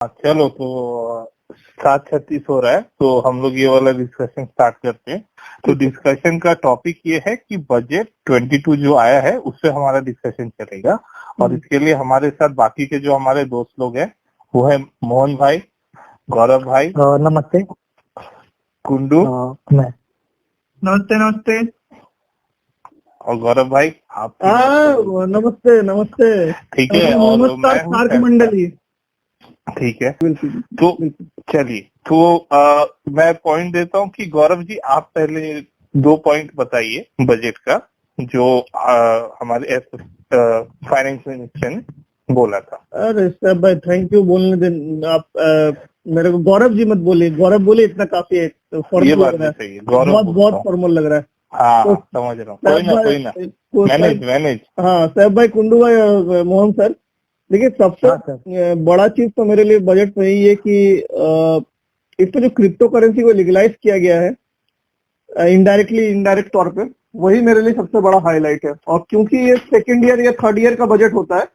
चलो तो 7:36 हो रहा है, तो हम लोग ये वाला डिस्कशन स्टार्ट करते हैं। तो डिस्कशन का टॉपिक ये है कि बजट 22 जो आया है उससे हमारा डिस्कशन चलेगा। और इसके लिए हमारे साथ बाकी के जो हमारे दोस्त लोग हैं वो है मोहन भाई, गौरव भाई, नमस्ते, कुंडू, मैं नमस्ते नमस्ते और गौरव भाई आप। नमस्ते नमस्ते। ठीक है। और नमस्कार मैं हूँ सार्क मंडली। ठीक है, तो चलिए, तो मैं पॉइंट देता हूँ कि गौरव जी आप पहले 2 पॉइंट बताइए बजट का जो हमारे फाइनेंस मिनिस्टर ने बोला था। अरे सर भाई थैंक यू बोलने दें आप। मेरे को गौरव जी मत बोलिए, गौरव बोले इतना काफी है, ये फॉर्मल बात लग रहा भी है, सही है, गौरव बहुत बोलता बहुत हूँ। फॉर्मल लग रहा है। हाँ तो समझ रहा हूँ, कोई ना मैनेज मैनेज। हाँ साहब भाई, कुंडू भाई और मोहन सर, देखिए सबसे बड़ा चीज तो मेरे लिए बजट में यही है कि इस पे जो क्रिप्टो करेंसी को लीगलाइज किया गया है इनडायरेक्ट तौर पे, वही मेरे लिए सबसे बड़ा हाईलाइट है। और क्योंकि ये सेकंड ईयर या थर्ड ईयर का बजट होता है,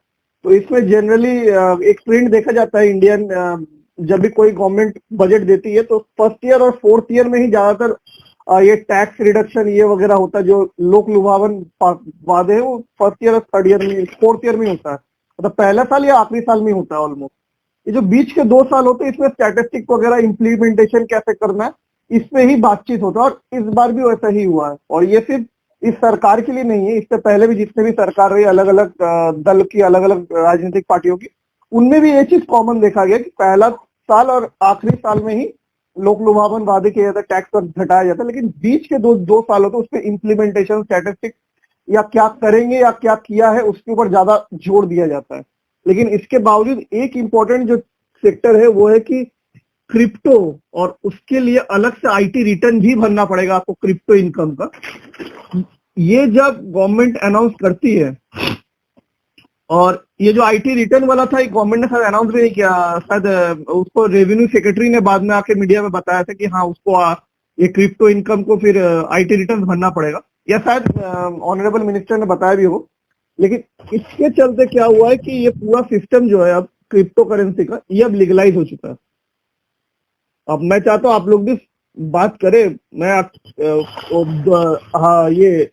तो इसमें जनरली एक ट्रेंड देखा जाता है इंडियन, जब भी कोई गवर्नमेंट बजट देती है तो फर्स्ट ईयर और फोर्थ ईयर में ही ज्यादातर ये टैक्स रिडक्शन ये वगैरह होता है, जो लोक लुभावन वादे है वो फर्स्ट ईयर और थर्ड ईयर में, फोर्थ ईयर में होता है, मतलब पहला साल या आखिरी साल में होता है ऑलमोस्ट। ये जो बीच के 2 साल होते हैं इसमें स्टैटिस्टिक वगैरह इम्प्लीमेंटेशन कैसे करना है इस पे ही बातचीत होता है, और इस बार भी वैसा ही हुआ है। और ये सिर्फ इस सरकार के लिए नहीं है, इससे पहले भी जितने भी सरकार रही अलग अलग दल की, अलग अलग राजनीतिक पार्टियों की, उनमें भी ये चीज कॉमन देखा गया कि पहला साल और आखिरी साल में ही लोक लुभावन वादे किया जाता है, टैक्स पर घटाया जाता है, लेकिन बीच के दो साल होते हैं उस पर इम्प्लीमेंटेशन, स्टैटिस्टिक या क्या करेंगे या क्या किया है उसके ऊपर ज्यादा जोर दिया जाता है। लेकिन इसके बावजूद एक इम्पोर्टेंट जो सेक्टर है वो है कि क्रिप्टो, और उसके लिए अलग से आईटी रिटर्न भी भरना पड़ेगा आपको क्रिप्टो इनकम का। ये जब गवर्नमेंट अनाउंस करती है, और ये जो आईटी रिटर्न वाला था गवर्नमेंट ने शायद अनाउंस भी नहीं किया, शायद उसको रेवेन्यू सेक्रेटरी ने बाद में आके मीडिया में बताया था कि हाँ उसको ये क्रिप्टो इनकम को फिर आईटी रिटर्न भरना पड़ेगा, या शायद ऑनरेबल मिनिस्टर ने बताया भी हो। लेकिन इसके चलते क्या हुआ है कि ये पूरा सिस्टम जो है अब क्रिप्टो करेंसी का, ये अब लीगलाइज हो चुका है। अब मैं चाहता हूँ आप लोग भी बात करें, मैं हाँ ये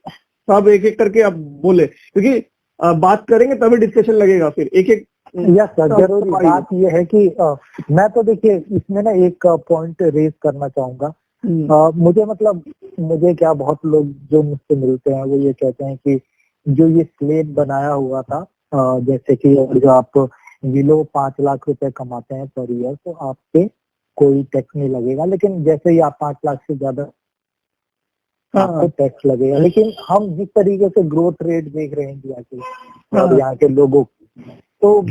सब एक एक करके आप बोले, क्योंकि बात करेंगे तभी डिस्कशन लगेगा, फिर एक एक। यस सर, जरूरी बात ये है कि मैं तो देखिए इसमें ना एक पॉइंट रेज करना चाहूंगा। मुझे क्या, बहुत लोग जो मुझसे मिलते हैं वो ये कहते हैं कि जो ये स्लेब बनाया हुआ था, जैसे कि जो आप बिलो 5 लाख रुपए कमाते हैं पर ईयर, तो आप पे कोई टैक्स नहीं लगेगा, लेकिन जैसे ही आप 5 लाख से ज्यादा आपको टैक्स लगेगा। लेकिन हम जिस तरीके से ग्रोथ रेट देख रहे हैं इंडिया के और यहाँ के लोगों की, तो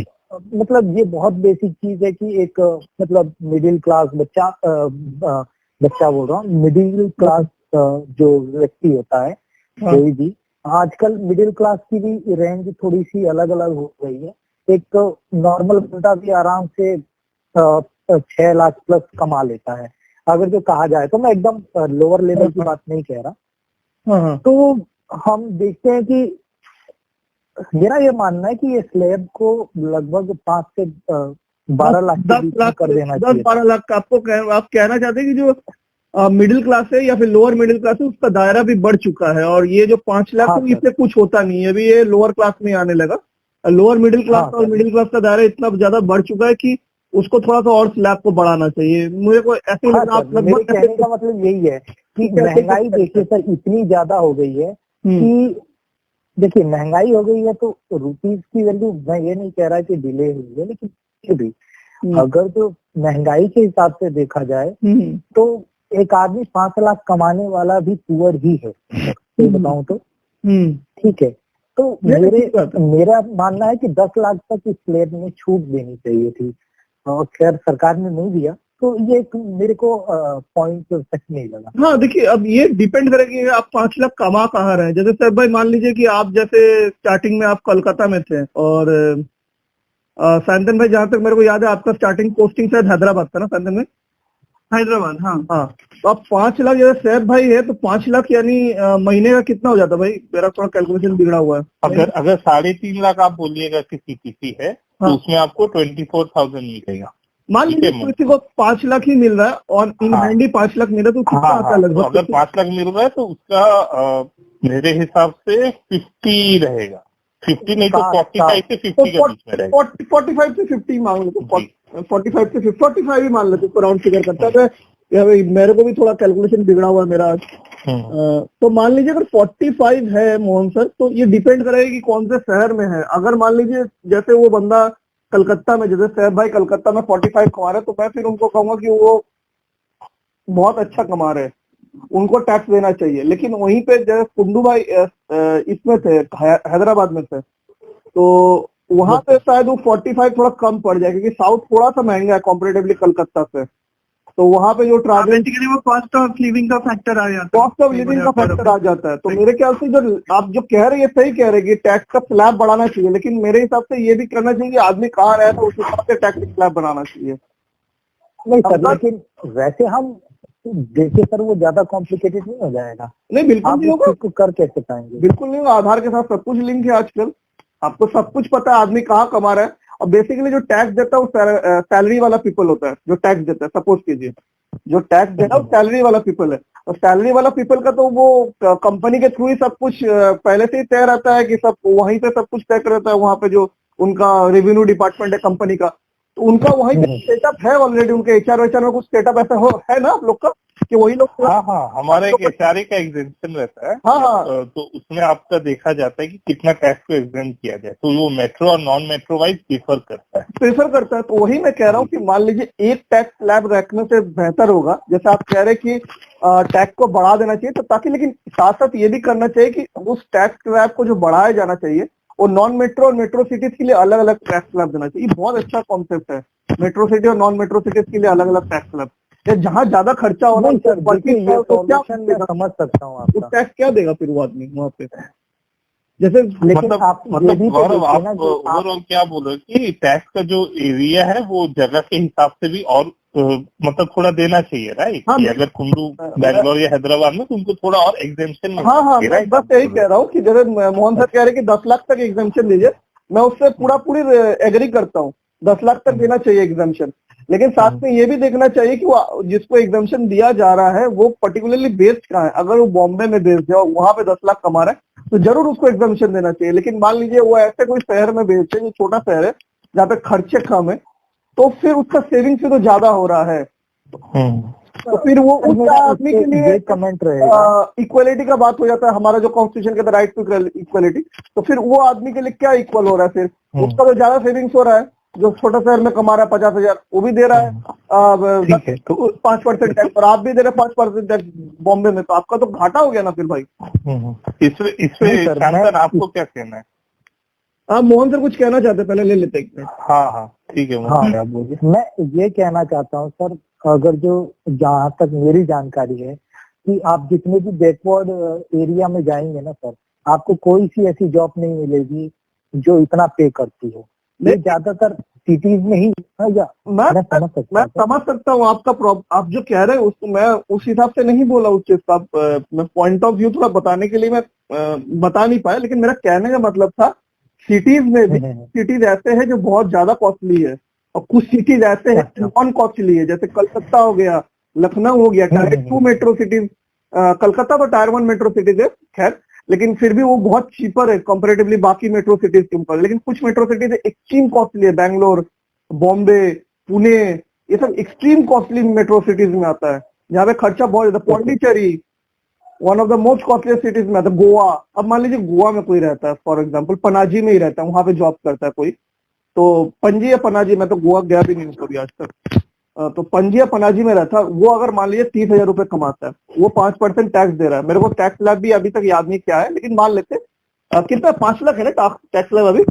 मतलब ये बहुत बेसिक चीज है कि एक मतलब मिडिल क्लास बच्चा बोल रहा हूँ, मिडिल क्लास जो व्यक्ति होता है कोई भी, आजकल मिडिल क्लास की भी रेंज थोड़ी सी अलग अलग हो गई है। एक नॉर्मल बंदा भी आराम से 6 लाख प्लस कमा लेता है अगर जो कहा जाए, तो मैं एकदम लोअर लेवल की बात नहीं कह रहा। तो हम देखते हैं कि मेरा ये मानना है कि ये स्लैब को लगभग 5 से 12 लाख के बीच में कर देना चाहिए। 10-12 लाख आप कहना चाहते हैं कि जो मिडिल क्लास है या फिर लोअर मिडिल क्लास है उसका दायरा भी बढ़ चुका है, और ये जो 5 लाख है इससे कुछ होता नहीं है, अभी ये लोअर क्लास में आने लगा। लोअर मिडिल क्लास और मिडिल क्लास का दायरा इतना ज्यादा बढ़ चुका है कि उसको थोड़ा सा और स्लैब को बढ़ाना चाहिए। मुझे को ऐसे मेरे कहने का मतलब यही है कि महंगाई देखिए सर इतनी ज्यादा हो गई है कि देखिए महंगाई हो गई है, तो रुपीज की वैल्यू, मैं ये नहीं कह रहा कि डिले हुई है, लेकिन फिर भी अगर जो महंगाई के हिसाब से देखा जाए तो एक आदमी 5 लाख कमाने वाला भी पुअर ही है, बताऊं तो ठीक है। तो मेरा मानना है कि 10 लाख तक इस स्लैब में छूट देनी चाहिए थी, और खैर सरकार ने नहीं दिया, तो ये मेरे को पॉइंट सच नहीं लगा। हाँ देखिए, अब ये डिपेंड करेगी आप 5 लाख कमा कहाँ रहे हैं। जैसे सर भाई मान लीजिए कि आप जैसे स्टार्टिंग में आप कोलकाता में थे, और सैंतन भाई जहां तक मेरे को याद है आपका स्टार्टिंग पोस्टिंग शायद हैदराबाद था ना, सैंतन में? हैदराबाद, हाँ। तो अब 5 लाख जैसे सैफ भाई है, तो 5 लाख यानी महीने का कितना हो जाता भाई? मेरा थोड़ा कैलकुलेशन बिगड़ा हुआ है। अगर 3.5 लाख आप बोलिएगा किसी है तो उसमें आपको 24,000 मिलेगा। मान लीजिए किसी को 5 लाख ही मिल रहा है और इन हाँ। हैंड ही 5 लाख मिल रहा है तो कितना आता है तो लगभग? अगर 5 लाख मिल रहा है तो उसका मेरे हिसाब से 50 रहेगा, 50 नहीं तो 45 से 50 के बीच में रहेगा। 45 से 50 मान लेते, जी। 45 से 45 ही मान लेते, राउंड फिगर करता है। मेरे को भी थोड़ा कैलकुलेशन बिगड़ा हुआ है मेरा आज। तो मान लीजिए अगर 45 है मोहन सर, तो ये डिपेंड करेगा कि कौन से शहर में है। अगर मान लीजिए जैसे वो बंदा कलकत्ता में, जैसे सैफ भाई कलकत्ता में 45 कमा रहे हैं, तो मैं फिर उनको कहूंगा कि वो बहुत अच्छा कमा रहे हैं, उनको टैक्स देना चाहिए। लेकिन वहीं पे जैसे कुंडू भाई इसमें थे, हैदराबाद में थे, तो वहां पे शायद वो 45 थोड़ा कम पड़ जाए, क्योंकि साउथ थोड़ा सा महंगा है कॉम्परेटिवली कलकत्ता से। तो वहां पे जो ट्रैवल, बेसिकली वो कॉस्ट ऑफ लिविंग का फैक्टर आ जाता है, कॉस्ट ऑफ लिविंग का फैक्टर आ जाता है। तो मेरे ख्याल से जो आप जो कह रहे हैं, ये सही कह रहे हैं कि टैक्स का स्लैब बढ़ाना चाहिए, लेकिन मेरे हिसाब से ये भी करना चाहिए कि आदमी कहाँ रहे तो उस हिसाब से टैक्स स्लैब बनाना चाहिए। नहीं सर, लेकिन वैसे हम देखे सर, वो ज्यादा कॉम्प्लिकेटेड नहीं हो जाएगा? नहीं, बिल्कुल आप नहीं इस होगा, चीज को कर कैसे पाएंगे? बिल्कुल नहीं होगा। आधार के साथ सब कुछ लिंक है आजकल, आपको सब कुछ पता है आदमी कहाँ कमा रहा है। और बेसिकली जो टैक्स देता है वो सैलरी वाला पीपल होता है जो टैक्स देता है। सपोज कीजिए जो टैक्स देता है वो सैलरी वाला पीपल है, और सैलरी वाला पीपल का तो वो कंपनी के थ्रू ही सब कुछ पहले से ही तय रहता है कि सब वहीं पे सब कुछ तय रहता है। वहां पे जो उनका रेवेन्यू डिपार्टमेंट है कंपनी का, तो उनका वहीं पे सेटअप है ऑलरेडी। उनके एचआर वेचआर में कुछ सेटअप ऐसा है ना आप लोग का, कि वही लोग। हाँ, हमारा एक एचआरए का एग्जेम्पशन रहता है। हाँ। तो उसमें आपका देखा जाता है कि कितना टैक्स को एग्जेम्प्ट किया जाए, तो वो मेट्रो और नॉन मेट्रो वाइज प्रेफर करता है। तो वही मैं कह रहा हूँ कि मान लीजिए एक टैक्स स्लैब रखने से बेहतर होगा, जैसे आप कह रहे हैं कि टैक्स को बढ़ा देना चाहिए, तो ताकि, लेकिन साथ साथ ये भी करना चाहिए कि उस टैक्स स्लैब को जो बढ़ाया जाना चाहिए वो नॉन मेट्रो और मेट्रो सिटीज के लिए अलग अलग टैक्स स्लैब देना चाहिए। बहुत अच्छा कॉन्सेप्ट है, मेट्रो सिटी और नॉन मेट्रो सिटीज के लिए अलग अलग टैक्स स्लैब। जहाँ ज्यादा खर्चा होना नहीं सर, देखिए ये तो क्या सॉल्यूशन मैं समझ सकता हूँ आपका। टैक्स क्या देगा फिर वो आदमी वहाँ पे? जैसे लेकिन आप ये भी तो देखिए ना कि ओवरऑल क्या बोल रहे हो कि टैक्स का जो एरिया है वो जगह के हिसाब से भी और मतलब थोड़ा देना चाहिए, राइट? हाँ, कि अगर कुल्लू बैंगलोर या हैदराबाद में तो उनको थोड़ा और एग्जेम्पशन मिल हाँ, सकती है, मैं राइट? बस यही कह रहा हूँ कि जैसे मोहन सर कह रहे हैं कि 10 लाख तक एग्जाम्पशन दीजिए, मैं उससे पूरी एग्री करता हूँ। 10 लाख तक देना चाहिए एग्जाम्पशन, लेकिन साथ में ये भी देखना चाहिए कि वो जिसको एग्जाम्पशन दिया जा रहा है वो पर्टिकुलरली बेस्ड कहाँ है। अगर वो बॉम्बे में बेस्ड है और वहां पे 10 लाख कमा रहा है तो जरूर उसको एग्जाम्पशन देना चाहिए। लेकिन मान लीजिए वो ऐसे कोई शहर में बेस्ड है जो छोटा शहर है जहाँ पे खर्चे कम है, तो फिर उसका सेविंग्स तो ज्यादा हो रहा है, तो फिर वो उस आदमी के लिए कमेंट रहेगा। इक्वलिटी का बात हो जाता है। हमारा जो कॉन्स्टिट्यूशन कहता है राइट टू इक्वलिटी, तो फिर वो आदमी के लिए क्या इक्वल हो रहा है? फिर उसका तो ज्यादा सेविंग्स हो रहा है, जो छोटा शहर में कमा रहा है 50,000 वो भी दे रहा है 5% टैक्स, और आप भी दे रहे हैं 5% टैक्स बॉम्बे में, तो आपका तो घाटा हो गया ना फिर भाई। इसमें शांतन आपको क्या कहना है? आप मोहन सर कुछ कहना चाहते हैं? पहले ले लेते हैं। हाँ ठीक है, हाँ, मैं ये कहना चाहता हूँ सर, अगर जो जहाँ तक मेरी जानकारी है कि आप जितने भी बैकवर्ड एरिया में जाएंगे ना सर, आपको कोई सी ऐसी जॉब नहीं मिलेगी जो इतना पे करती हो। ये ज्यादातर सिटीज में ही है। या मैं समझ सकता हूँ आपका आप जो कह रहे हैं उसको मैं उस हिसाब से नहीं बोला उस चीज का। मैं पॉइंट ऑफ व्यू थोड़ा बताने के लिए मैं बता नहीं पाया, लेकिन मेरा कहने का मतलब था सिटीज में भी सिटीज ऐसे हैं जो बहुत ज्यादा कॉस्टली है और कुछ सिटीज ऐसे हैं नॉन कॉस्टली है, जैसे कलकत्ता हो गया, लखनऊ हो गया, टायर 2 मेट्रो सिटीज। कलकत्ता तो टायर 1 मेट्रो सिटीज है खैर, लेकिन फिर भी वो बहुत चीपर है कंपैरेटिवली बाकी मेट्रो सिटीज के ऊपर। लेकिन कुछ मेट्रो सिटीज एक्सट्रीम कॉस्टली है, बैंगलोर, बॉम्बे, पुणे, ये सब एक्सट्रीम कॉस्टली मेट्रो सिटीज में आता है, जहाँ पे खर्चा बहुत ज्यादा। Pondicherry one of the most costly cities में आता है। गोवा, अब मान लीजिए गोवा में कोई रहता है, फॉर एग्जाम्पल पनाजी में ही रहता है, वहां पे जॉब करता है कोई, तो पणजी या पनाजी, मैं तो गोवा गया भी नहीं हूँ कभी आज तक, तो पणजी या पनाजी में रहता, वो अगर मान लीजिए 30,000 रुपए कमाता है, वो 5% टैक्स दे रहा है। मेरे को टैक्स स्लैब भी अभी तक याद नहीं क्या है, लेकिन मान लेते कितना 5 लाख है ना टैक्स स्लैब अभी?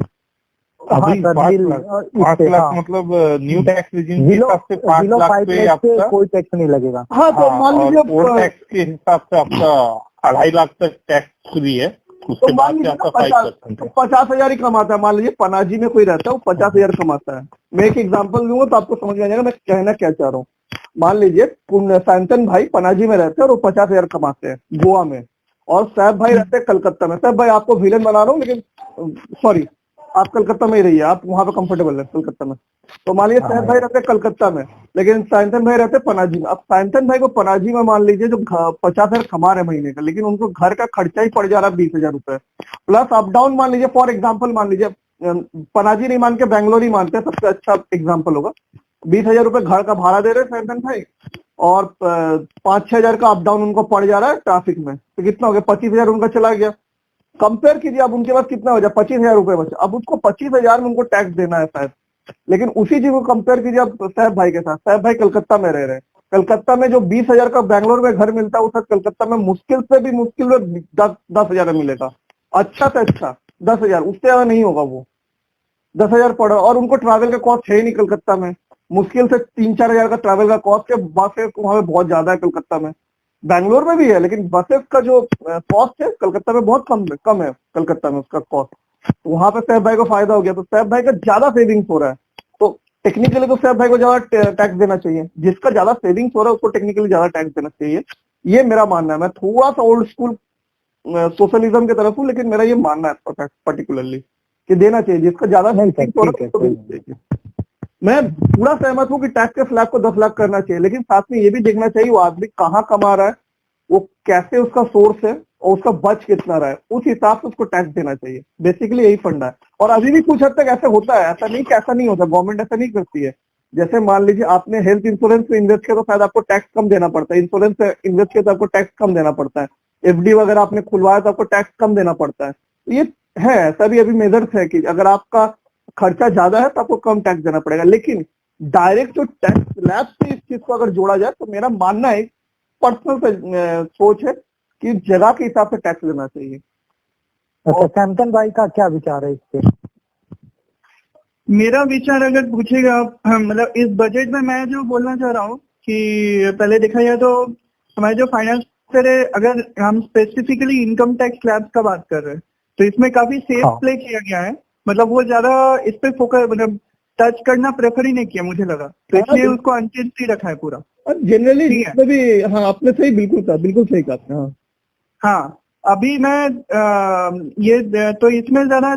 5 लाख मतलब न्यू टैक्स रिजीम के हिसाब से 5 लाख पे आपका कोई टैक्स नहीं लगेगा। हाँ, तो मान लीजिए टैक्स के हिसाब से आपका 2.5 लाख तक टैक्स फ्री है, उसके बाद से आपका 5% 50,000 ही कमाता है। मान लीजिए पनाजी में कोई रहता है वो 50,000 कमाता है। मैं एक एग्जांपल दूंगा तो आपको समझ में आ जाएगा मैं कहना क्या चाह रहा हूँ। मान लीजिए सैंतन भाई पनाजी में रहते हैं और वो 50,000 कमाते हैं गोवा में, और सैफ भाई रहते हैं कलकत्ता में। सैफ भाई आपको विलेन बना रहा हूँ, लेकिन सॉरी आप कलकत्ता में ही रहिए, आप वहां पे कंफर्टेबल है कलकत्ता में। तो मान लीजिए सैफ भाई रहते कलकत्ता में, लेकिन साइंथन भाई रहते पनाजी में। अब साइंथन भाई को पनाजी में मान लीजिए जो 50,000 कमा रहे महीने का, लेकिन उनको घर का खर्चा ही पड़ जा रहा है 20,000 रुपए प्लस अप डाउन। मान लीजिए फॉर एग्जाम्पल, मान लीजिए पनाजी नहीं मान के बैंगलोर ही मानते हैं, सबसे अच्छा एग्जाम्पल होगा। 20,000 रुपए घर का भाड़ा दे रहे हैं साइंथन भाई, और 5-6 हजार का अप डाउन उनको पड़ जा रहा है ट्रैफिक में, तो कितना हो गया? 25,000 उनका चला गया। कंपेयर कीजिए अब उनके पास कितना हो जाए, 25,000 रुपए बचे। अब उसको 25,000 में उनको टैक्स देना है शायद, लेकिन उसी चीज को कंपेयर कीजिए अब सैफ भाई के साथ। सैफ भाई कलकत्ता में रह रहे हैं, कलकत्ता में जो 20,000 का बैंगलोर में घर मिलता है उस कलकत्ता में मुश्किल से 10,000 मिलेगा, अच्छा से अच्छा 10,000, उससे ज्यादा नहीं होगा। वो 10,000 पड़, और उनको ट्रैवल का कॉस्ट है ही नहीं कलकत्ता में, मुश्किल से 3-4 हजार का ट्रैवल का कॉस्ट है। बसेस वहां पे बहुत ज्यादा है कलकत्ता में, बैंगलोर में भी है, लेकिन बसेस का जो कॉस्ट है कलकत्ता में बहुत कम है कलकत्ता में उसका कॉस्ट। तो वहां पे सैफ भाई को फायदा हो गया, तो सैफ भाई का ज्यादा सेविंग्स हो रहा है। तो टेक्निकली तो सैफ भाई को ज्यादा टैक्स देना चाहिए, जिसका ज्यादा सेविंग्स हो रहा है उसको टेक्निकली ज्यादा टैक्स देना चाहिए, ये मेरा मानना है। मैं थोड़ा सा ओल्ड स्कूल सोशलिज्म की तरफ हूँ, लेकिन मेरा ये मानना है पर्टिकुलरली कि देना चाहिए, जिसका ज्यादा सेविंग्स हो रहा है उसको देना चाहिए। मैं पूरा सहमत हूँ कि टैक्स के स्लैब को 10 लाख करना चाहिए, लेकिन साथ में ये भी देखना चाहिए वो आदमी कहाँ कमा रहा है, वो कैसे उसका सोर्स है और उसका बच कितना रहा है, उस हिसाब से उसको टैक्स देना चाहिए। बेसिकली यही फंडा है। और अभी भी कुछ हद तक ऐसे होता है, ऐसा नहीं कि ऐसा नहीं होता, गवर्नमेंट ऐसा नहीं करती है। जैसे मान लीजिए आपने हेल्थ इंश्योरेंस में इन्वेस्ट किया तो शायद आपको टैक्स कम देना पड़ता है, इंश्योरेंस में इन्वेस्ट किया तो आपको टैक्स कम देना पड़ता है, एफडी वगैरह आपने खुलवाया तो आपको टैक्स कम देना पड़ता है। तो ये है, ऐसा भी अभी मेजर्स है कि अगर आपका खर्चा ज्यादा है तो आपको कम टैक्स देना पड़ेगा। लेकिन डायरेक्ट जो टैक्स स्लैब से इस चीज को अगर जोड़ा जाए तो मेरा मानना है, पर्सनल सोच है कि जगह के हिसाब से टैक्स देना चाहिए। अच्छा, सैमसन भाई का क्या विचार है इस पे? मेरा विचार अगर पूछेगा आप, मतलब इस बजट में मैं जो बोलना चाह रहा हूँ कि पहले देखा जाए तो हमारे जो फाइनेंस है, अगर हम स्पेसिफिकली इनकम टैक्स स्लैब्स का बात कर रहे हैं तो इसमें काफी सेफ प्ले किया गया है। मतलब वो ज्यादा इस पे फोकस, मतलब टच करना प्रेफर ही नहीं किया मुझे लगा, तो इसलिए उसको अनचेंज ही रखा है पूरा। जनरली भी हाँ, आपने सही बिल्कुल सही कहा आपने। हाँ, अभी मैं ये तो इसमें ज्यादा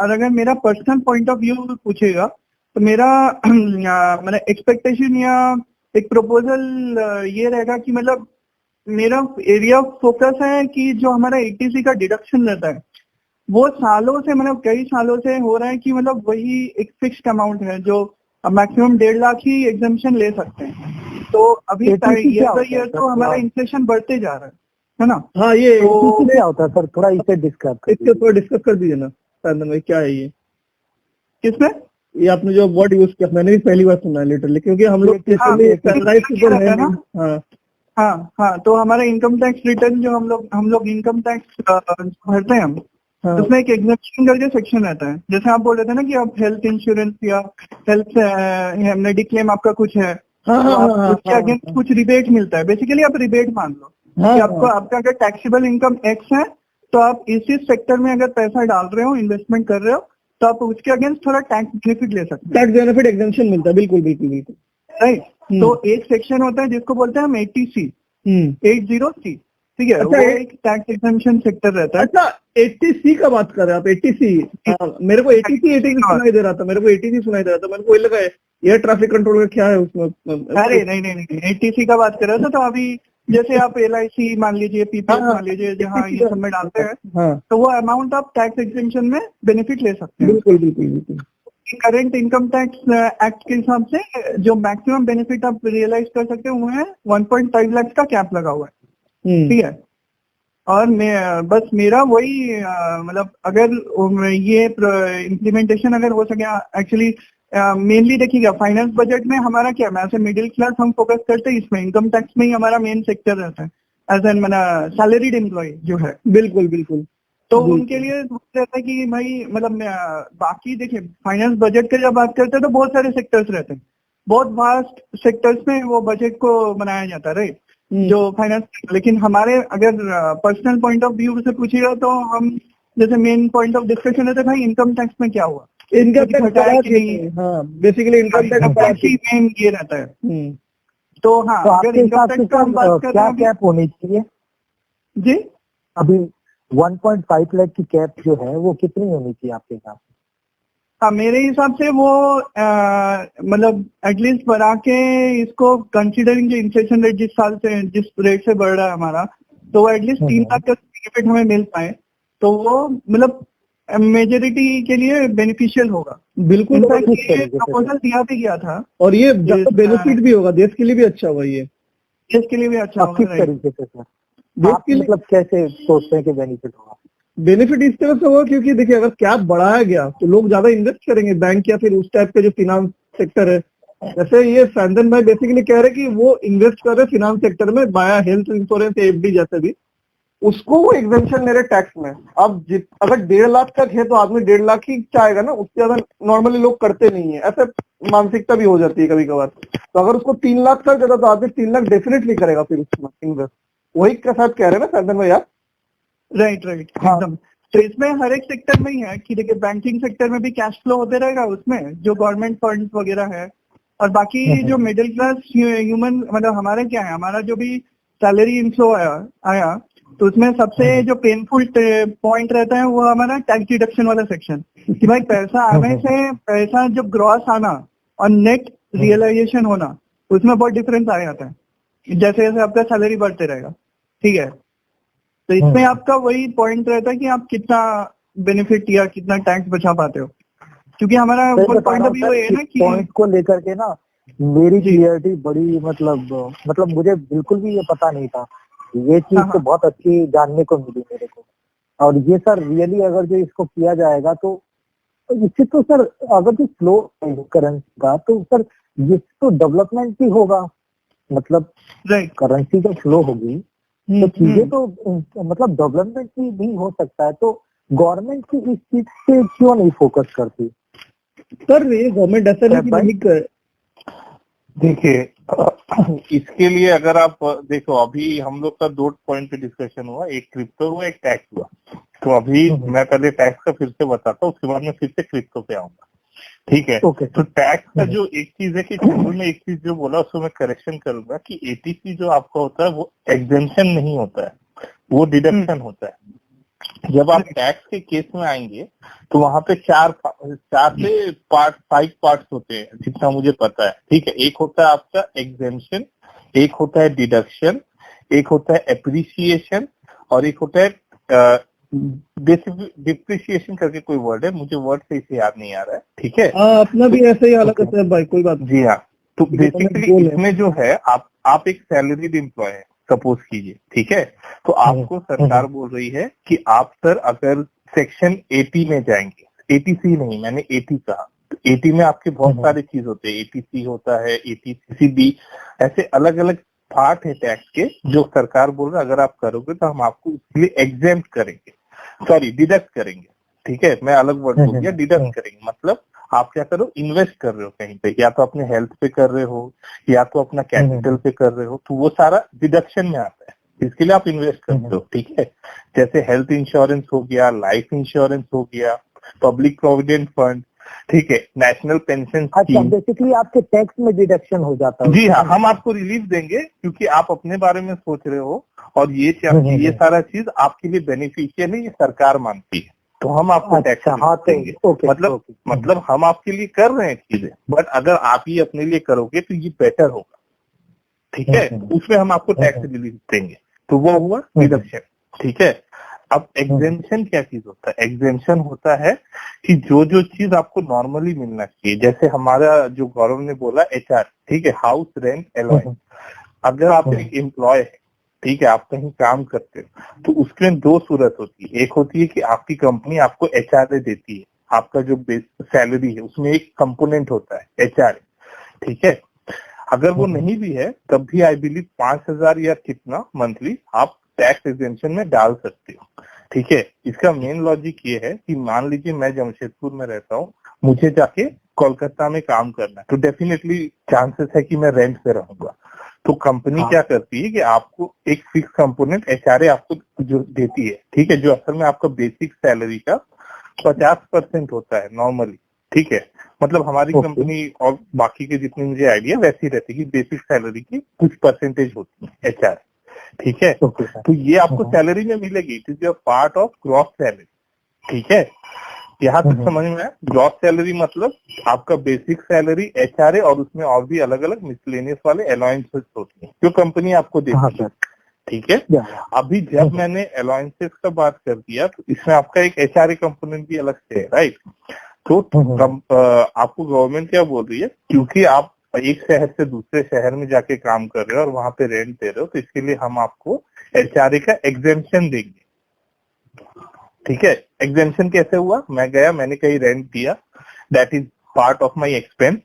अगर मेरा पर्सनल पॉइंट ऑफ व्यू पूछेगा तो मेरा मतलब एक्सपेक्टेशन या एक प्रपोजल ये रहेगा कि मतलब मेरा एरिया ऑफ फोकस है कि जो हमारा एटीसी का डिडक्शन रहता है वो सालों से, मतलब कई सालों से हो रहा है कि मतलब वही एक फिक्स्ड अमाउंट है जो मैक्सिमम 1.5 लाख ही एग्जाम्पशन ले सकते हैं। तो अभी ईयर बाई ईयर तो हमारा इन्फ्लेशन बढ़ते जा रहा है ना। हाँ, ये तो क्या होता है सर, थोड़ा इसे डिस्कस कर दीजिए ना साधन भाई, क्या है ये? किसमें? ये आपने जो वर्ड यूज किया मैंने भी पहली बार सुना है लिटरली, क्योंकि हम लोग हाँ, तो हमारा इनकम टैक्स रिटर्न जो हम लोग इनकम टैक्स भरते हैं हम, उसमें एक एग्जेम्पशन करके सेक्शन रहता है। जैसे आप बोल रहे थे ना कि आप हेल्थ इंश्योरेंस या हेल्थ मेडिक्लेम आपका कुछ है, उसके अगेंस्ट कुछ रिबेट मिलता है। बेसिकली आप रिबेट मान लो कि आपका अगर टैक्सेबल इनकम एक्स है तो आप इसी सेक्टर में अगर पैसा डाल रहे हो, इन्वेस्टमेंट कर रहे हो, तो आप उसके अगेंस्ट थोड़ा टैक्स बेनिफिट ले सकते हैं। टैक्स बेनिफिट एग्जेम्पशन मिलता है, बिल्कुल राइट। तो एक सेक्शन होता है जिसको बोलते हैं हम 80C, 80C, ठीक है। अच्छा, वो एक टैक्स एग्जेम्पशन सेक्टर रहता है। अच्छा, 80C का बात कर रहे हैं आप? 80C, मेरे को 80C सुनाई दे रहा था, मेरे को वही लगा एयर ट्रैफिक कंट्रोल का क्या है उसमें। अरे नहीं, 80C का बात कर रहे थे। तो अभी जैसे आप LIC मान लीजिए, PPF मान लीजिए, जहाँ ये सब में डालते हैं, तो वो अमाउंट आप टैक्स एग्जेम्पशन में बेनिफिट ले सकते हैं। बिल्कुल। करंट इनकम टैक्स एक्ट के हिसाब से जो मैक्सिमम बेनिफिट आप रियलाइज कर सकते हैं वो है 1.5 लाख का कैप लगा हुआ है, ठीक है। और बस मेरा वही मतलब अगर ये इम्प्लीमेंटेशन अगर हो सके, एक्चुअली मेनली देखिएगा फाइनेंस बजट में हमारा क्या, मैं ऐसे मिडिल क्लास हम फोकस करते हैं इसमें, इनकम टैक्स में ही हमारा मेन सेक्टर रहता है एज एन सैलरीड एम्प्लॉय जो है। बिल्कुल। तो उनके लिए रहता है कि भाई मतलब बाकी देखिए फाइनेंस बजट की जब बात करते हैं तो बहुत सारे सेक्टर्स रहते हैं, बहुत वास्ट सेक्टर्स में वो बजट को बनाया जाता है, राइट, जो फाइनेंस। लेकिन हमारे अगर पर्सनल पॉइंट ऑफ व्यू से पूछिएगा तो हम जैसे मेन पॉइंट ऑफ डिस्कशन रहता है भाई इनकम टैक्स में क्या हुआ, income tax, basically income tax main ये रहता है। तो हाँ, तो अगर इनकम टैक्स का हम बात करते हैं, क्या कैप होनी चाहिए जी? अभी 1.5 लाख की कैप जो है वो कितनी होनी चाहिए आपके हिसाब से? हाँ, मेरे हिसाब से वो मतलब एटलीस्ट बढ़ा के इसको कंसीडरिंग जो इन्फ्लेशन रेट जिस रेट से बढ़ रहा है हमारा, तो वो एटलीस्ट 3 लाख का बेनिफिट हमें मिल पाए तो वो मतलब मेजोरिटी के लिए बेनिफिशियल होगा। बिल्कुल। इनफैक्ट किस ये तरीके से? प्रपोजल दिया भी गया था, और ये इस, बेनिफिट भी होगा, देश के लिए भी अच्छा होगा ये। देश के लिए भी अच्छा अब किस होगा। तरीके से सर? देश आप के लिए मतलब कैसे सोचते हैं कि बेनिफिट होगा? बेनिफिट इस तरह से होगा क्योंकि देखिए अगर कैप बढ़ाया गया तो लोग ज्यादा इन्वेस्ट करेंगे, बैंक या फिर उस टाइप के जो फिनांस सेक्टर है। जैसे ये फैंदन भाई बेसिकली कह रहे हैं कि वो इन्वेस्ट कर रहे फिनांस सेक्टर में बाया हेल्थ इंश्योरेंस, एफडी जैसे भी, उसको वो एग्जेम्पशन ले रहे टैक्स में। अब अगर 1.5 लाख तक है तो आदमी 1.5 लाख ही चाहेगा ना, उससे ज्यादा नॉर्मली लोग करते नहीं है, ऐसे मानसिकता भी हो जाती है कभी कभार। तो अगर उसको 3 लाख कर देता तो आदमी 3 लाख डेफिनेटली करेगा फिर उसमें इन्वेस्ट। वही के साथ कह रहे हैं ना फैंदन भाई आप? राइट हाँ। एकदम। तो इसमें हर एक सेक्टर में ही है कि देखिए बैंकिंग सेक्टर में भी कैश फ्लो होते रहेगा उसमें जो गवर्नमेंट फंड्स वगैरह है, और बाकी जो मिडिल क्लास ह्यूमन मतलब हमारे क्या है, हमारा जो भी सैलरी इनफ्लो आया तो उसमें सबसे जो पेनफुल पॉइंट रहता है वो हमारा टैक्स डिडक्शन वाला सेक्शन, कि भाई पैसा आने से पैसा जो ग्रॉस आना और नेट रियलाइजेशन होना उसमें बहुत डिफरेंस आ जाता है जैसे जैसे आपका सैलरी बढ़ते रहेगा। ठीक है, तो इसमें आपका वही पॉइंट रहता है कि आप कितना बेनिफिट या कितना टैक्स बचा पाते हो, क्योंकि हमारा पॉइंट ऑफ व्यू है ना कि पॉइंट को लेकर के ना मेरी क्लियरिटी बड़ी मतलब मुझे बिल्कुल भी ये पता नहीं था। ये चीज तो बहुत अच्छी जानने को मिली मेरे को। और ये सर रियली अगर जो इसको किया जाएगा तो इससे तो सर अगर जो फ्लो करेंसी का तो सर ये तो डेवलपमेंट भी होगा। मतलब करेंसी जब फ्लो होगी तो चीजें तो मतलब डेवलपमेंट भी हो सकता है। तो गवर्नमेंट की इस चीज पे क्यों नहीं फोकस करती? सर ये गवर्नमेंट ऐसा नहीं कर। देखिए इसके लिए अगर आप देखो अभी हम लोग का 2 पॉइंट पे डिस्कशन हुआ, एक क्रिप्टो हुआ, एक टैक्स हुआ। तो अभी मैं पहले टैक्स का फिर से बताता हूँ, उसके बाद में फिर से क्रिप्टो पे आऊंगा। ठीक है। तो टैक्स का जो एक चीज है कि जनरल में एक चीज जो बोला उसको मैं करेक्शन करूंगा कि एटीसी जो आपका होता है वो एग्जेम्पशन नहीं होता है, वो डिडक्शन होता है। जब आप टैक्स के केस में आएंगे तो वहां पे 4 से 5 पार्ट्स होते हैं जितना मुझे पता है। ठीक है, एक होता है आपका एग्जेम्पशन, एक होता है डिडक्शन, एक होता है एप्रिसिएशन और एक होता है डिप्रिसिएशन करके कोई वर्ड है, मुझे वर्ड से इसे याद नहीं आ रहा है। ठीक है, अपना भी ऐसे ही हालत है भाई, कोई बात। जी हाँ। तो बेसिकली इसमें जो है आप एक सैलरीड एम्प्लॉय है सपोज कीजिए। ठीक है, तो आपको सरकार बोल रही है कि आप सर अगर सेक्शन 80 में जाएंगे, 80C नहीं मैंने 80 कहा, तो 80 में आपके बहुत सारे चीज होते हैं, ATC होता है, ATCB, ऐसे अलग अलग पार्ट है टैक्स के जो सरकार बोल रहा है अगर आप करोगे तो हम आपको उसके लिए एग्जेम्प्ट करेंगे, सॉरी डिडक्ट करेंगे। ठीक है, मैं अलग वर्ड बोल दिया, डिडक्ट करेंगे। मतलब आप क्या करो, इन्वेस्ट कर रहे हो कहीं पे, या तो अपने हेल्थ पे कर रहे हो या तो अपना कैपिटल पे कर रहे हो, तो वो सारा डिडक्शन में आता है, इसके लिए आप इन्वेस्ट करते हो। ठीक है, जैसे हेल्थ इंश्योरेंस हो गया, लाइफ इंश्योरेंस हो गया, पब्लिक प्रोविडेंट फंड, ठीक है, नेशनल पेंशन स्कीम। बेसिकली आपके टैक्स में डिडक्शन हो जाता है। जी हाँ, हम आपको रिलीफ देंगे क्योंकि आप अपने बारे में सोच रहे हो और ये सारा चीज आपके लिए बेनिफिशियल है, ये सरकार मानती है, तो हम आपको टैक्स देंगे। मतलब हम आपके लिए कर रहे हैं चीजें, बट अगर आप ये अपने लिए करोगे तो ये बेटर होगा। ठीक है, उसमें हम आपको टैक्स रिलीफ देंगे, तो वो हुआ डिडक्शन। ठीक है, अब एग्जेम्पशन क्या चीज होता है? एग्जेम्पशन होता है कि जो चीज आपको नॉर्मली मिलना चाहिए, जैसे हमारा जो गौरव ने बोला HR, ठीक है, हाउस रेंट अलाउंस। अगर आप एक एम्प्लॉय है, ठीक है, आप कहीं काम करते हो तो उसमें 2 सूरत होती है। एक होती है कि आपकी कंपनी आपको HRA देती है, आपका जो बेस सैलरी है उसमें एक कंपोनेंट होता है HRA। ठीक है, अगर वो नहीं भी है तब भी आई बिलीव 5,000 या कितना मंथली आप टैक्स एग्जेम्पशन में डाल सकते हो। ठीक है, इसका मेन लॉजिक ये है कि मान लीजिए मैं जमशेदपुर में रहता हूँ, मुझे जाके कोलकाता में काम करना है, तो डेफिनेटली चांसेस है कि मैं रेंट पे रहूंगा। तो कंपनी क्या करती है कि आपको एक फिक्स कंपोनेंट HRA आपको जो देती है, ठीक है, जो असल में आपका बेसिक सैलरी का 50% होता है नॉर्मली। ठीक है, मतलब हमारी कंपनी और बाकी के जितनी मुझे आइडिया वैसी रहती है कि बेसिक सैलरी की कुछ परसेंटेज होती है HR। ठीक है, तो ये आपको सैलरी में मिलेगी, it is your part of gross salary. ठीक है, यहाँ तक समझ में आया? ग्रॉस सैलरी मतलब आपका बेसिक सैलरी, HRA और उसमें और भी अलग अलग मिसलेनियस वाले अलाउंसेस होते हैं जो कंपनी आपको हाँ देती है। सर। ठीक है, अभी जब मैंने अलाउंसेस का बात कर दिया तो इसमें आपका एक HRA कंपोनेंट भी अलग से है, राइट? तो आपको गवर्नमेंट क्या बोल रही है, क्योंकि आप एक शहर से दूसरे शहर में जाके काम कर रहे हो और वहां पे रेंट दे रहे हो, तो इसके लिए हम आपको HRA का एग्जेम्पशन देंगे। ठीक है, एग्जेम्पशन कैसे हुआ? मैं गया, मैंने कहीं रेंट दिया, that is part of my expense.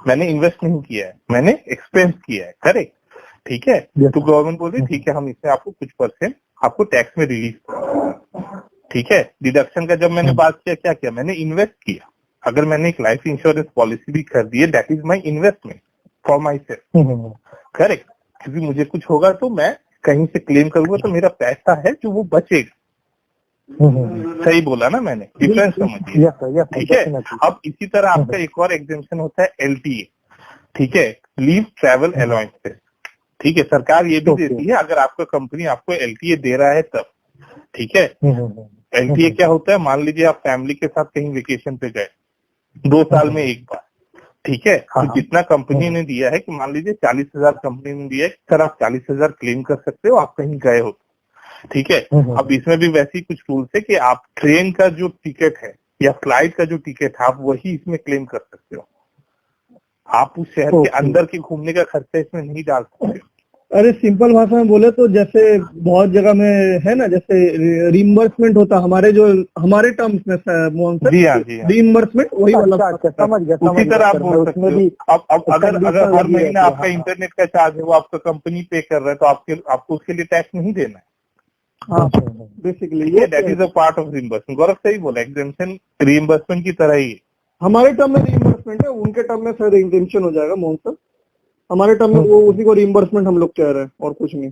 मैंने इन्वेस्ट नहीं किया है, मैंने एक्सपेंस किया है, करेक्ट? ठीक है, तो गवर्नमेंट बोल रही ठीक है, हम इससे आपको कुछ परसेंट आपको टैक्स में रिलीज करें। ठीक है, डिडक्शन का जब मैंने बात किया, क्या किया? मैंने इन्वेस्ट किया। अगर मैंने एक लाइफ इंश्योरेंस पॉलिसी भी कर दी है, that is my investment for my self, correct? क्योंकि मुझे कुछ होगा तो मैं कहीं से क्लेम करूंगा तो मेरा पैसा है जो वो बचेगा। सही बोला ना मैंने? डिफरेंस समझिए। ठीक है, अब इसी तरह आपका एक और एग्जेम्पशन होता है LTA। ठीक है, लीव ट्रैवल अलाउंसेस। ठीक है, सरकार ये भी देती है अगर आपका कंपनी आपको LTA दे रहा है तब। ठीक है, LTA क्या होता है? मान लीजिए आप फैमिली के साथ कहीं वेकेशन पे गए 2 साल में एक बार। ठीक है, तो जितना कंपनी ने दिया है कि मान लीजिए 40,000 कंपनी ने दिया है, सर आप 40,000 क्लेम कर सकते हो, आप कहीं गए हो। ठीक है, अब इसमें भी वैसे ही कुछ रूल्स है कि आप ट्रेन का जो टिकट है या फ्लाइट का जो टिकट है आप वही इसमें क्लेम कर सकते हो। आप उस शहर के अंदर के घूमने का खर्चा इसमें नहीं डाल सकते। अरे सिंपल भाषा में बोले तो जैसे बहुत जगह में है ना, जैसे रिइंबर्समेंट होता हमारे टर्म्स में मोहन सर, जी हाँ, जी हाँ। रिइंबर्समेंट वही वाला समझ गया। उसी तरह आप बोल सकते हो। अब अगर हर महीने आपका इंटरनेट का चार्ज है वो आपका कंपनी पे कर रहा है तो आपको उसके लिए टैक्स नहीं देना है। हाँ, बेसिकली ये that is a part of reimbursement. Gaurav सही बोला, एग्जेम्पशन रिइंबर्समेंट की तरह ही है। हमारे टर्म में रिइंबर्समेंट है, उनके टर्म में सर एग्जेम्पशन हो जाएगा मोहन सर। हमारे टर्म में वो उसी को रिइंबर्समेंट हम लोग कह रहे हैं और कुछ नहीं।